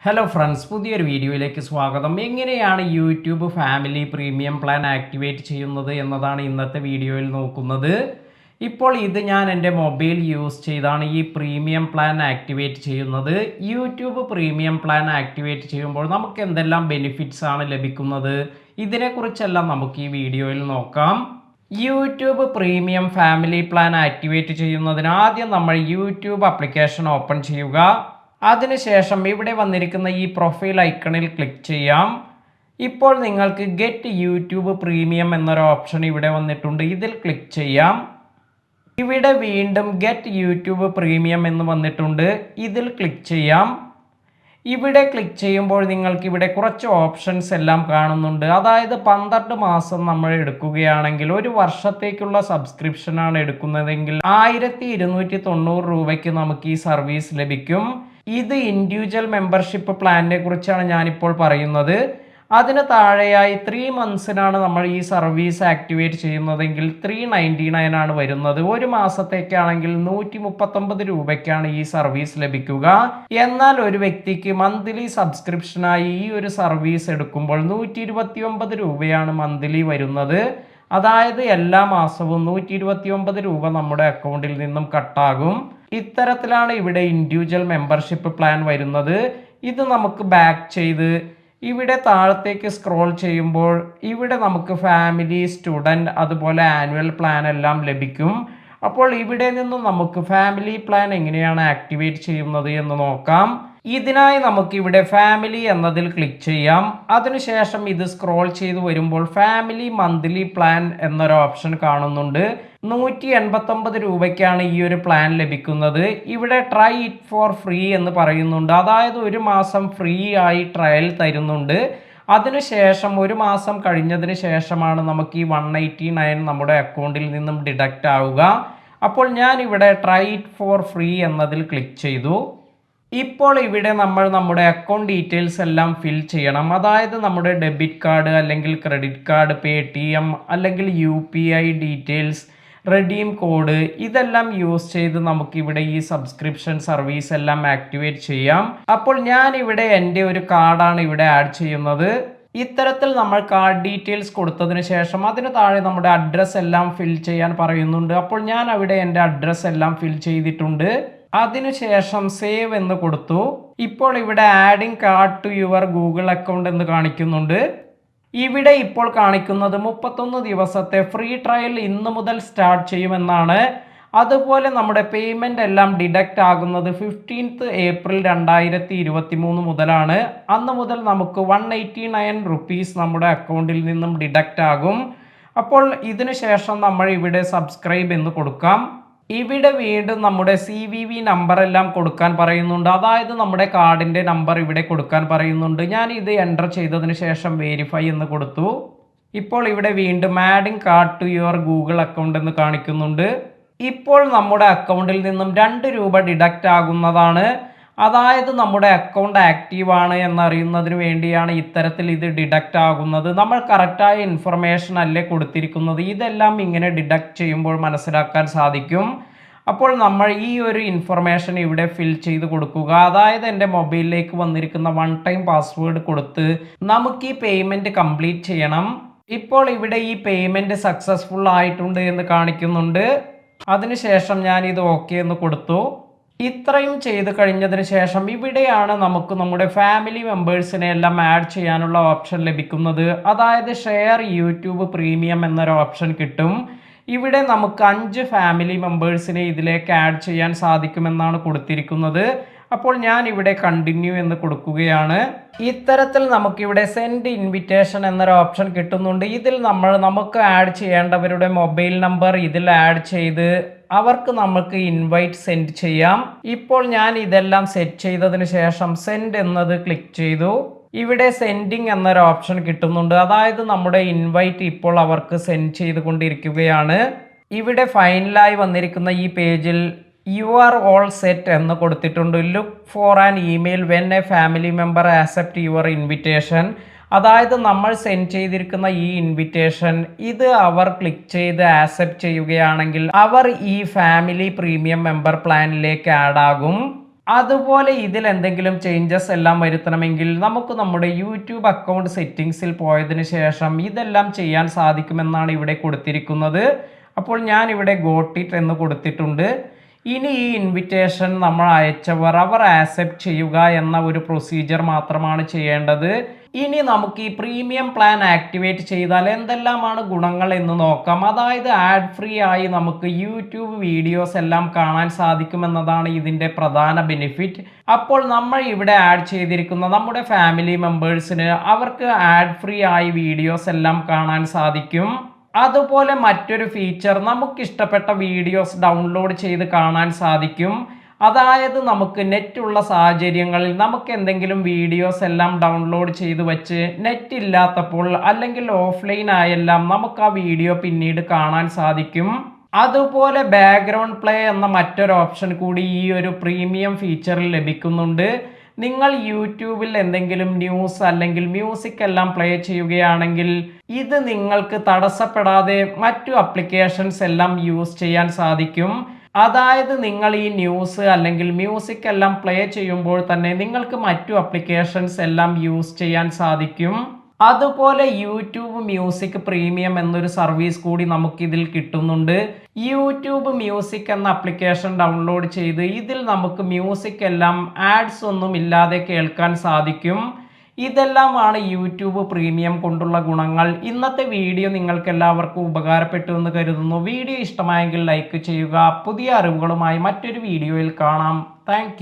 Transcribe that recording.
Hello friends, പുതിയൊരു വീഡിയോയിലേക്ക് സ്വാഗതം. എങ്ങനെയാണ് YouTube family premium plan activate ചെയ്യുന്നത് എന്നതാണ് ഇന്നത്തെ വീഡിയോയിൽ നോക്കുന്നത്. ഇപ്പോൾ ഇത് ഞാൻ എൻ്റെ മൊബൈൽ യൂസ് ചെയ്താണ് ഈ പ്രീമിയം പ്ലാൻ ആക്ടിവേറ്റ് ചെയ്യുന്നത്. യൂട്യൂബ് പ്രീമിയം പ്ലാൻ ആക്ടിവേറ്റ് ചെയ്യുമ്പോൾ നമുക്ക് എന്തെല്ലാം ബെനിഫിറ്റ്സ് ആണ് ലഭിക്കുന്നത്, ഇതിനെക്കുറിച്ചെല്ലാം നമുക്ക് ഈ വീഡിയോയിൽ നോക്കാം. YouTube premium family plan activate ചെയ്യുന്നതിന് ആദ്യം നമ്മൾ യൂട്യൂബ് ആപ്ലിക്കേഷൻ ഓപ്പൺ ചെയ്യുക. അതിനുശേഷം ഇവിടെ വന്നിരിക്കുന്ന ഈ പ്രൊഫൈൽ ഐക്കണിൽ ക്ലിക്ക് ചെയ്യാം. ഇപ്പോൾ നിങ്ങൾക്ക് ഗെറ്റ് യൂട്യൂബ് പ്രീമിയം എന്നൊരു ഓപ്ഷൻ ഇവിടെ വന്നിട്ടുണ്ട്. ഇതിൽ ക്ലിക്ക് ചെയ്യാം. ഇവിടെ വീണ്ടും ഗെറ്റ് യൂട്യൂബ് പ്രീമിയം എന്ന് വന്നിട്ടുണ്ട്. ഇതിൽ ക്ലിക്ക് ചെയ്യാം. ഇവിടെ ക്ലിക്ക് ചെയ്യുമ്പോൾ നിങ്ങൾക്ക് ഇവിടെ കുറച്ച് ഓപ്ഷൻസ് എല്ലാം കാണുന്നുണ്ട്. അതായത് 12 മാസം നമ്മൾ എടുക്കുകയാണെങ്കിൽ, ഒരു വർഷത്തേക്കുള്ള സബ്സ്ക്രിപ്ഷനാണ് എടുക്കുന്നതെങ്കിൽ 1290 രൂപയ്ക്ക് നമുക്ക് ഈ സർവീസ് ലഭിക്കും. ഇത് ഇൻഡിവിജ്വൽ മെമ്പർഷിപ്പ് പ്ലാനിനെ കുറിച്ചാണ് ഞാനിപ്പോൾ പറയുന്നത്. അതിന് താഴെയായി 3 മന്ത്സിനാണ് നമ്മൾ ഈ സർവീസ് ആക്ടിവേറ്റ് ചെയ്യുന്നതെങ്കിൽ 399 ആണ് വരുന്നത്. ഒരു മാസത്തേക്കാണെങ്കിൽ 139 രൂപയ്ക്കാണ് ഈ സർവീസ് ലഭിക്കുക. എന്നാൽ ഒരു വ്യക്തിക്ക് മന്ത്ലി സബ്സ്ക്രിപ്ഷനായി ഈ ഒരു സർവീസ് എടുക്കുമ്പോൾ 129 രൂപയാണ് മന്ത്ലി വരുന്നത്. അതായത് എല്ലാ മാസവും 129 രൂപ നമ്മുടെ അക്കൗണ്ടിൽ നിന്നും കട്ടാകും. ഇത്തരത്തിലാണ് ഇവിടെ ഇൻഡിവിജ്വൽ മെമ്പർഷിപ്പ് പ്ലാൻ വരുന്നത്. ഇത് നമുക്ക് ബാക്ക് ചെയ്ത് ഇവിടെ താഴത്തേക്ക് സ്ക്രോൾ ചെയ്യുമ്പോൾ ഇവിടെ നമുക്ക് ഫാമിലി, സ്റ്റുഡൻറ്, അതുപോലെ ആനുവൽ പ്ലാൻ എല്ലാം ലഭിക്കും. അപ്പോൾ ഇവിടെ നിന്നും നമുക്ക് ഫാമിലി പ്ലാൻ എങ്ങനെയാണ് ആക്ടിവേറ്റ് ചെയ്യുന്നത് എന്ന് നോക്കാം. ഇതിനായി നമുക്ക് ഇവിടെ ഫാമിലി എന്നതിൽ ക്ലിക്ക് ചെയ്യാം. അതിനുശേഷം ഇത് സ്ക്രോൾ ചെയ്ത് വരുമ്പോൾ ഫാമിലി മന്ത്ലി പ്ലാൻ എന്നൊരു ഓപ്ഷൻ കാണുന്നുണ്ട്. 189 രൂപയ്ക്കാണ് ഈ ഒരു പ്ലാൻ ലഭിക്കുന്നത്. ഇവിടെ ട്രൈ ഇറ്റ് ഫോർ ഫ്രീ എന്ന് പറയുന്നുണ്ട്. അതായത് ഒരു മാസം ഫ്രീ ആയി ട്രയൽ തരുന്നുണ്ട്. അതിനുശേഷം ഒരു മാസം കഴിഞ്ഞതിന് ശേഷമാണ് നമുക്ക് ഈ 189 നമ്മുടെ അക്കൗണ്ടിൽ നിന്നും ഡിഡക്റ്റ് ആവുക. അപ്പോൾ ഞാൻ ഇവിടെ ട്രൈ ഇറ്റ് ഫോർ ഫ്രീ എന്നതിൽ ക്ലിക്ക് ചെയ്തു. ഇപ്പോൾ ഇവിടെ നമ്മൾ നമ്മുടെ അക്കൗണ്ട് ഡീറ്റെയിൽസ് എല്ലാം ഫിൽ ചെയ്യണം. അതായത് നമ്മുടെ ഡെബിറ്റ് കാർഡ് അല്ലെങ്കിൽ ക്രെഡിറ്റ് കാർഡ്, പേടിഎം അല്ലെങ്കിൽ UPI ഡീറ്റെയിൽസ്, റെഡീം കോഡ്, ഇതെല്ലാം യൂസ് ചെയ്ത് നമുക്കിവിടെ ഈ സബ്സ്ക്രിപ്ഷൻ സർവീസ് എല്ലാം ആക്ടിവേറ്റ് ചെയ്യാം. അപ്പോൾ ഞാൻ ഇവിടെ എൻ്റെ ഒരു കാർഡാണ് ഇവിടെ ആഡ് ചെയ്യുന്നത്. ഇത്തരത്തിൽ നമ്മൾ കാർഡ് ഡീറ്റെയിൽസ് കൊടുത്തതിന് ശേഷം അതിന് താഴെ നമ്മുടെ അഡ്രസ്സ് എല്ലാം ഫിൽ ചെയ്യാൻ പറയുന്നുണ്ട്. അപ്പോൾ ഞാൻ അവിടെ എൻ്റെ അഡ്രസ്സ് എല്ലാം ഫിൽ ചെയ്തിട്ടുണ്ട്. അതിനുശേഷം സേവ് എന്ന് കൊടുത്തു. ഇപ്പോൾ ഇവിടെ adding card to your Google account എന്ന് കാണിക്കുന്നുണ്ട്. ഇവിടെ ഇപ്പോൾ കാണിക്കുന്നത് 31 ദിവസത്തെ ഫ്രീ ട്രയൽ ഇന്ന് മുതൽ സ്റ്റാർട്ട് ചെയ്യുമെന്നാണ്. അതുപോലെ നമ്മുടെ പേയ്മെന്റ് എല്ലാം ഡിഡക്റ്റ് ആകുന്നത് 15th ഏപ്രിൽ 2023 മുതലാണ്. അന്ന് മുതൽ നമുക്ക് 189 റുപ്പീസ് നമ്മുടെ അക്കൗണ്ടിൽ നിന്നും ഡിഡക്റ്റ് ആകും. അപ്പോൾ ഇതിനു ശേഷം നമ്മൾ ഇവിടെ സബ്സ്ക്രൈബ് എന്ന് കൊടുക്കാം. ഇവിടെ വീണ്ടും നമ്മുടെ CVV നമ്പർ എല്ലാം കൊടുക്കാൻ പറയുന്നുണ്ട്. അതായത് നമ്മുടെ കാർഡിൻ്റെ നമ്പർ ഇവിടെ കൊടുക്കാൻ പറയുന്നുണ്ട്. ഞാൻ ഇത് എൻ്റർ ചെയ്തതിന് ശേഷം വെരിഫൈ എന്ന് കൊടുത്തു. ഇപ്പോൾ ഇവിടെ വീണ്ടും adding card to your Google account എന്ന് കാണിക്കുന്നുണ്ട്. ഇപ്പോൾ നമ്മുടെ അക്കൗണ്ടിൽ നിന്നും 2 രൂപ ഡിഡക്റ്റ് ആകുന്നതാണ്. അതായത് നമ്മുടെ അക്കൗണ്ട് ആക്റ്റീവ് ആണ് എന്നറിയുന്നതിന് വേണ്ടിയാണ് ഇത്തരത്തിൽ ഇത് ഡിഡക്റ്റ് ആകുന്നത്. നമ്മൾ കറക്റ്റായ ഇൻഫർമേഷൻ അല്ലേ കൊടുത്തിരിക്കുന്നത്. ഇതെല്ലാം ഇങ്ങനെ ഡിഡക്റ്റ് ചെയ്യുമ്പോൾ മനസ്സിലാക്കാൻ സാധിക്കും. അപ്പോൾ നമ്മൾ ഈ ഒരു ഇൻഫർമേഷൻ ഇവിടെ ഫിൽ ചെയ്ത് കൊടുക്കുക. അതായത് എൻ്റെ മൊബൈലിലേക്ക് വന്നിരിക്കുന്ന 1 ടൈം പാസ്വേഡ് കൊടുത്ത് നമുക്ക് ഈ പേയ്മെൻറ്റ് കംപ്ലീറ്റ് ചെയ്യണം. ഇപ്പോൾ ഇവിടെ ഈ പേയ്മെൻറ്റ് സക്സസ്ഫുൾ ആയിട്ടുണ്ട് എന്ന് കാണിക്കുന്നുണ്ട്. അതിനുശേഷം ഞാൻ ഇത് ഓക്കെ എന്ന് കൊടുത്തു. ഇത്രയും ചെയ്ത് കഴിഞ്ഞതിന് ശേഷം ഇവിടെയാണ് നമുക്ക് നമ്മുടെ ഫാമിലി മെമ്പേഴ്സിനെ എല്ലാം ആഡ് ചെയ്യാനുള്ള ഓപ്ഷൻ ലഭിക്കുന്നത്. അതായത് ഷെയർ യൂട്യൂബ് പ്രീമിയം എന്നൊരു ഓപ്ഷൻ കിട്ടും. ഇവിടെ നമുക്ക് 5 ഫാമിലി മെമ്പേഴ്സിനെ ഇതിലേക്ക് ആഡ് ചെയ്യാൻ സാധിക്കുമെന്നാണ് കൊടുത്തിരിക്കുന്നത്. അപ്പോൾ ഞാൻ ഇവിടെ കണ്ടിന്യൂ എന്ന് കൊടുക്കുകയാണ്. ഇത്തരത്തിൽ നമുക്കിവിടെ സെൻഡ് ഇൻവിറ്റേഷൻ എന്നൊരു ഓപ്ഷൻ കിട്ടുന്നുണ്ട്. ഇതിൽ നമുക്ക് ആഡ് ചെയ്യേണ്ടവരുടെ മൊബൈൽ നമ്പർ ഇതിൽ ആഡ് ചെയ്ത് അവർക്ക് നമുക്ക് ഇൻവൈറ്റ് സെൻഡ് ചെയ്യാം. ഇപ്പോൾ ഞാൻ ഇതെല്ലാം സെറ്റ് ചെയ്തതിന് ശേഷം സെൻഡ് എന്നത് ക്ലിക്ക് ചെയ്തു. ഇവിടെ സെൻഡിങ് എന്നൊരു ഓപ്ഷൻ കിട്ടുന്നുണ്ട്. അതായത് നമ്മുടെ ഇൻവൈറ്റ് ഇപ്പോൾ അവർക്ക് സെൻഡ് ചെയ്തുകൊണ്ടിരിക്കുകയാണ്. ഇവിടെ ഫൈനലായി വന്നിരിക്കുന്ന ഈ പേജിൽ യു ആർ ഓൾ സെറ്റ് എന്ന് കൊടുത്തിട്ടുണ്ട്. Look for an email when A family member accept your invitation. അതായത് നമ്മൾ സെൻഡ് ചെയ്തിരിക്കുന്ന ഈ ഇൻവിറ്റേഷൻ ഇത് അവർ ക്ലിക്ക് ചെയ്ത് ആക്സെപ്റ്റ് ചെയ്യുകയാണെങ്കിൽ അവർ ഈ ഫാമിലി പ്രീമിയം മെമ്പർ പ്ലാനിലേക്ക് ആഡ് ആകും. അതുപോലെ ഇതിൽ എന്തെങ്കിലും ചേഞ്ചസ് എല്ലാം വരുത്തണമെങ്കിൽ നമുക്ക് നമ്മുടെ യൂട്യൂബ് അക്കൗണ്ട് സെറ്റിംഗ്സിൽ പോയതിന് ശേഷം ഇതെല്ലാം ചെയ്യാൻ സാധിക്കുമെന്നാണ് ഇവിടെ കൊടുത്തിരിക്കുന്നത്. അപ്പോൾ ഞാൻ ഇവിടെ ഗോട്ട് ഇറ്റ് എന്ന് കൊടുത്തിട്ടുണ്ട്. ഇനി ഈ ഇൻവിറ്റേഷൻ നമ്മൾ അയച്ചവർ അവർ ആക്സെപ്റ്റ് ചെയ്യുക എന്ന ഒരു പ്രൊസീജിയർ മാത്രമാണ് ചെയ്യേണ്ടത്. ഇനി നമുക്ക് ഈ പ്രീമിയം പ്ലാൻ ആക്ടിവേറ്റ് ചെയ്താൽ എന്തെല്ലാമാണ് ഗുണങ്ങൾ എന്ന് നോക്കാം. അതായത് ആഡ് ഫ്രീ ആയി നമുക്ക് യൂട്യൂബ് വീഡിയോസ് എല്ലാം കാണാൻ സാധിക്കുമെന്നതാണ് ഇതിൻ്റെ പ്രധാന ബെനിഫിറ്റ്. അപ്പോൾ നമ്മൾ ഇവിടെ ആഡ് ചെയ്തിരിക്കുന്ന നമ്മുടെ ഫാമിലി മെമ്പേഴ്സിന് അവർക്ക് ആഡ് ഫ്രീ ആയി വീഡിയോസ് എല്ലാം കാണാൻ സാധിക്കും. അതുപോലെ മറ്റൊരു ഫീച്ചർ നമുക്കിഷ്ടപ്പെട്ട വീഡിയോസ് ഡൗൺലോഡ് ചെയ്ത് കാണാൻ സാധിക്കും. അതായത് നമുക്ക് നെറ്റുള്ള സാഹചര്യങ്ങളിൽ നമുക്ക് എന്തെങ്കിലും വീഡിയോസ് എല്ലാം ഡൗൺലോഡ് ചെയ്ത് വെച്ച് നെറ്റ് ഇല്ലാത്തപ്പോൾ അല്ലെങ്കിൽ ഓഫ്ലൈൻ ആയെല്ലാം നമുക്ക് ആ വീഡിയോ പിന്നീട് കാണാൻ സാധിക്കും. അതുപോലെ ബാക്ക്ഗ്രൗണ്ട് പ്ലേ എന്ന മറ്റൊരു ഓപ്ഷൻ കൂടി ഈ ഒരു പ്രീമിയം ഫീച്ചറിൽ ലഭിക്കുന്നുണ്ട്. നിങ്ങൾ യൂട്യൂബിൽ എന്തെങ്കിലും ന്യൂസ് അല്ലെങ്കിൽ മ്യൂസിക് എല്ലാം പ്ലേ ചെയ്യുകയാണെങ്കിൽ ഇത് നിങ്ങൾക്ക് തടസ്സപ്പെടാതെ മറ്റു അപ്ലിക്കേഷൻസ് എല്ലാം യൂസ് ചെയ്യാൻ സാധിക്കും. അതായത് നിങ്ങൾ ഈ ന്യൂസ് അല്ലെങ്കിൽ മ്യൂസിക് എല്ലാം പ്ലേ ചെയ്യുമ്പോൾ തന്നെ നിങ്ങൾക്ക് മറ്റു അപ്ലിക്കേഷൻസ് എല്ലാം യൂസ് ചെയ്യാൻ സാധിക്കും. അതുപോലെ യൂട്യൂബ് മ്യൂസിക് പ്രീമിയം എന്നൊരു സർവീസ് കൂടി നമുക്കിതിൽ കിട്ടുന്നുണ്ട്. യൂട്യൂബ് മ്യൂസിക് എന്ന ആപ്ലിക്കേഷൻ ഡൗൺലോഡ് ചെയ്ത് ഇതിൽ നമുക്ക് മ്യൂസിക് എല്ലാം ആഡ്സ് ഒന്നും ഇല്ലാതെ കേൾക്കാൻ സാധിക്കും. ഇതെല്ലാമാണ് യൂട്യൂബ് പ്രീമിയം കൊണ്ടുള്ള ഗുണങ്ങൾ. ഇന്നത്തെ വീഡിയോ നിങ്ങൾക്ക് എല്ലാവർക്കും ഉപകാരപ്പെട്ടു എന്ന് കരുതുന്നു. വീഡിയോ ഇഷ്ടമായെങ്കിൽ ലൈക്ക് ചെയ്യുക. പുതിയ അറിവുകളുമായി മറ്റൊരു വീഡിയോയിൽ കാണാം. താങ്ക്